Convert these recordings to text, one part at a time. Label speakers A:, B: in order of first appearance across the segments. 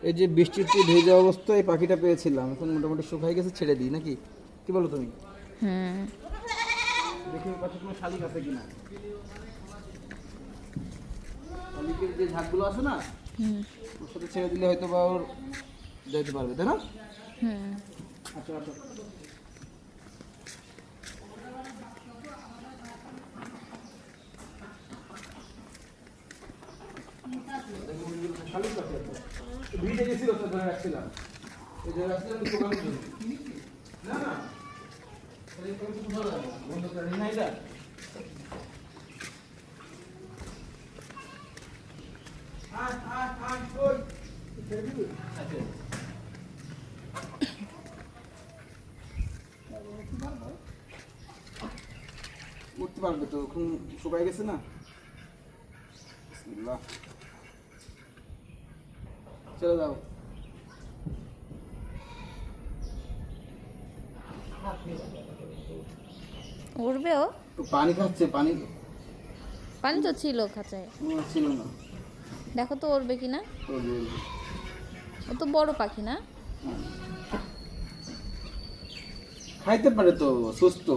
A: এই যে বৃষ্টিতে ভেজা অবস্থায় এই পাখিটা পেয়েছিলাম, এখন মোটামুটি শুকাই গেছে, ছেড়ে দিই নাকি, কি বলো তুমি?
B: হুম।
A: দেখি ওর পাশে কোনো শালিক আছে কিনা। শালিকের যে ঝাঁকগুলো আছে না,
B: হুম।
A: ওর সাথে ছেড়ে দিলে হয়তো বা ওর যেতে পারবে, তাই না?
B: হুম।
A: আচ্ছা আচ্ছা। শালিক পাখি আছে, ভিজে গেছিল তো, ধরে রাখছিলাম, এই ধরে রাখছিলাম শুকানোর জন্য। না না, শালিক পাখি তো ভালো লাগে, বন্ধ করে নি না এটা। আচ্ছা, উঠতে পারবে তো, এখন শুকাই গেছে না। বিসমিল্লাহ, চলে যাও।
B: উড়বে ও?
A: তো পানি খাচ্ছে, পানি
B: পানি তো ছিল খাঁচায়,
A: ছিল না।
B: দেখো তো উড়বে কিনা।
A: তো বলবো।
B: ও তো বড় পাখি না?
A: খাইতে পারে তো, সুস্থ।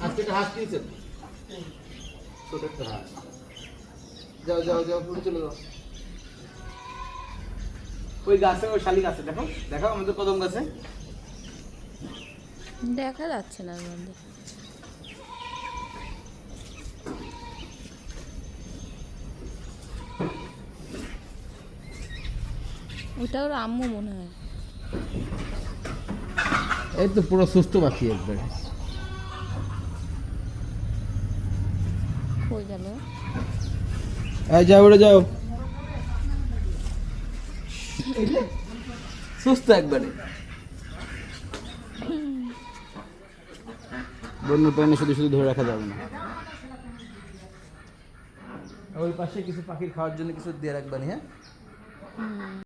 A: আজকে একটা হাঁস দিয়েছেন, ছোট একটা হাঁস। যাও যাও যাও, পুরো চলে যাও। ওই গাছে, ওই শালিক আছে, দেখো দেখো আমাদের কদম গাছে।
B: দেখা যাচ্ছে না এর মধ্যে। ওটা ওর আম্মু মনে হয়।
A: এই তো পুরো সুস্থ পাখি একবারে।
B: কই গেল?
A: এই যাও, উড়ে যাও। সুস্থ একবারে। বন্য প্রাণী শুধু শুধু ধরে রাখা যাবে না। ওই পাশে কিছু পাখির খাওয়ার জন্য কিছু দিয়ে রাখবানি, হ্যাঁ।